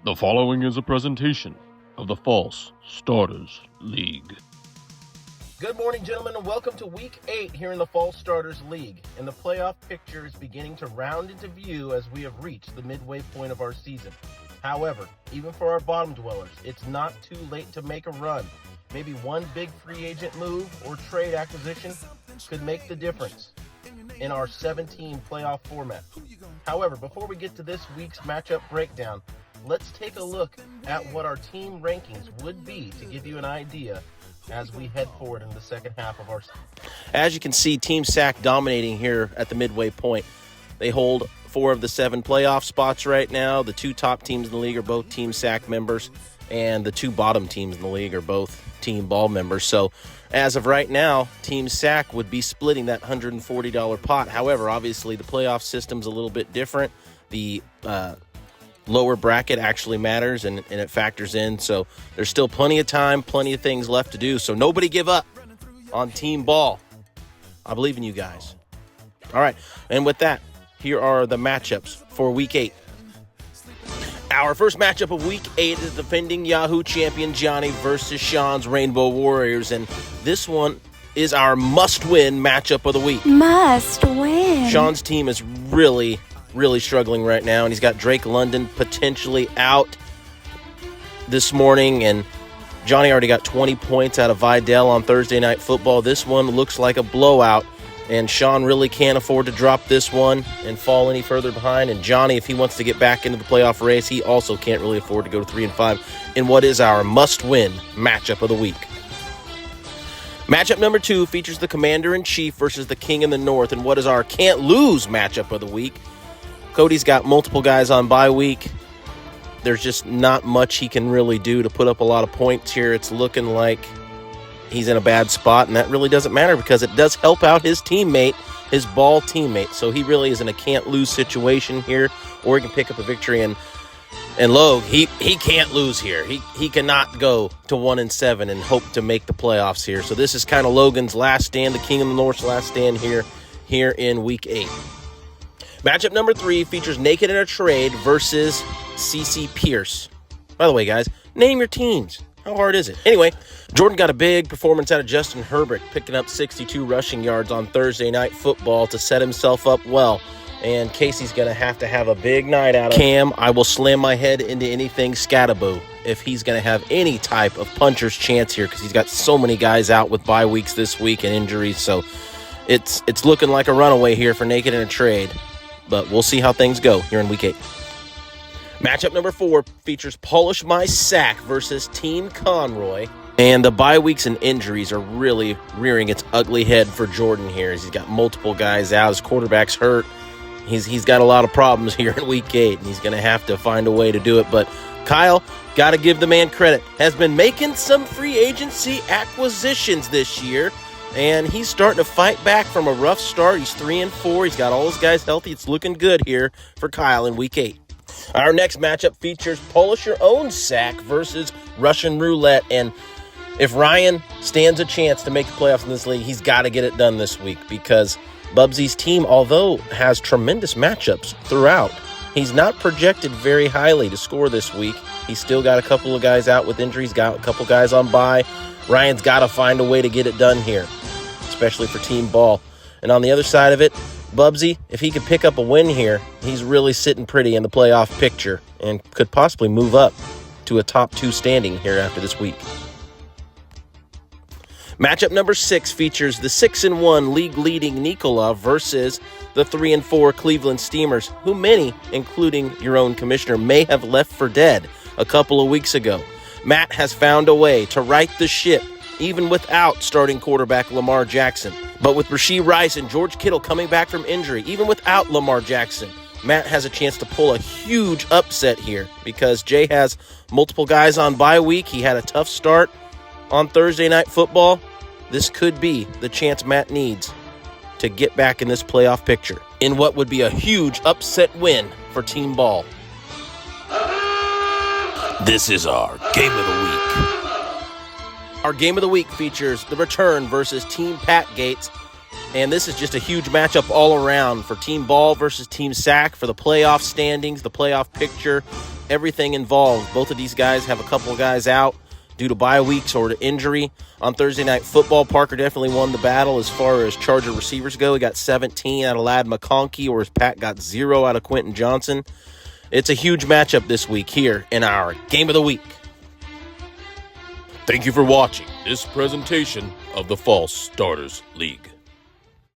The following is a presentation of the False Starters League. Good morning, gentlemen, and welcome to Week 8 here in the False Starters League. And the playoff picture is beginning to round into view as we have reached the midway point of our season. However, even for our bottom dwellers, it's not too late to make a run. Maybe one big free agent move or trade acquisition could make the difference in our 17 playoff format. However, before we get to this week's matchup breakdown, let's take a look at what our team rankings would be to give you an idea as we head forward in the second half of our season. As you can see, Team SAC dominating here at the midway point. They hold 4 of the 7 playoff spots right now. The 2 top teams in the league are both Team SAC members, and the 2 bottom teams in the league are both Team Ball members. So as of right now, Team SAC would be splitting that $140 pot. However, obviously the playoff system's a little bit different. The lower bracket actually matters, and it factors in. So there's still plenty of time, plenty of things left to do. So nobody give up on Team Ball. I believe in you guys. All right, and with that, here are the matchups for Week 8. Our first matchup of Week 8 is defending Yahoo champion Johnny versus Sean's Rainbow Warriors, and this one is our must-win matchup of the week. Must win. Sean's team is really struggling right now, and he's got Drake London potentially out this morning, and Johnny already got 20 points out of Vidal on Thursday Night Football. This one looks like a blowout, and Sean really can't afford to drop this one and fall any further behind. And Johnny, if he wants to get back into the playoff race, he also can't really afford to go to 3-5 in what is our must-win matchup of the week. Matchup number 2 features the Commander-in-Chief versus the King in the North, and what is our can't-lose matchup of the week. Cody's got multiple guys on bye week. There's just not much he can really do to put up a lot of points here. It's looking like he's in a bad spot, and that really doesn't matter because it does help out his teammate, his Ball teammate. So he really is in a can't-lose situation here, or he can pick up a victory. And Logue, he can't lose here. He cannot go to 1-7 and hope to make the playoffs here. So this is kind of Logan's last stand, the King of the North's last stand here in Week 8. Matchup number 3 features Naked in a Trade versus CC Pierce. By the way, guys, name your teams. How hard is it? Anyway, Jordan got a big performance out of Justin Herbert, picking up 62 rushing yards on Thursday Night Football to set himself up well. And Casey's going to have a big night out of Cam. I will slam my head into anything Scattaboo if he's going to have any type of puncher's chance here, because he's got so many guys out with bye weeks this week and injuries. So it's looking like a runaway here for Naked in a Trade. But we'll see how things go here in Week 8. Matchup number 4 features Polish My Sack versus Team Conroy. And the bye weeks and injuries are really rearing its ugly head for Jordan here, as he's got multiple guys out. His quarterback's hurt. He's got a lot of problems here in Week 8, and he's going to have to find a way to do it. But Kyle, got to give the man credit, has been making some free agency acquisitions this year. And he's starting to fight back from a rough start. He's 3-4. He's got all his guys healthy. It's looking good here for Kyle in Week 8. Our next matchup features Polish Your Own Sack versus Russian Roulette. And if Ryan stands a chance to make the playoffs in this league, he's got to get it done this week, because Bubsy's team, although has tremendous matchups throughout, he's not projected very highly to score this week. He's still got a couple of guys out with injuries, got a couple guys on bye. Ryan's got to find a way to get it done here, especially for Team Ball. And on the other side of it, Bubsy, if he could pick up a win here, he's really sitting pretty in the playoff picture and could possibly move up to a top 2 standing here after this week. Matchup number 6 features the 6-1 league-leading Nikola versus the 3-4 Cleveland Steamers, who many, including your own commissioner, may have left for dead a couple of weeks ago. Matt has found a way to right the ship, even without starting quarterback Lamar Jackson. But with Rashee Rice and George Kittle coming back from injury, even without Lamar Jackson, Matt has a chance to pull a huge upset here, because Jay has multiple guys on bye week. He had a tough start on Thursday Night Football. This could be the chance Matt needs to get back in this playoff picture in what would be a huge upset win for Team Ball. This is our Game of the Week. Our Game of the Week features the return versus Team Pat Gates. And this is just a huge matchup all around for Team Ball versus Team SAC for the playoff standings, the playoff picture. everything involved. Both of these guys have a couple of guys out due to bye weeks or to injury. On Thursday Night Football, Parker definitely won the battle as far as Charger receivers go. He got 17 out of Ladd McConkey, whereas Pat got 0 out of Quentin Johnson. It's a huge matchup this week here in our Game of the Week. Thank you for watching this presentation of the False Starters League.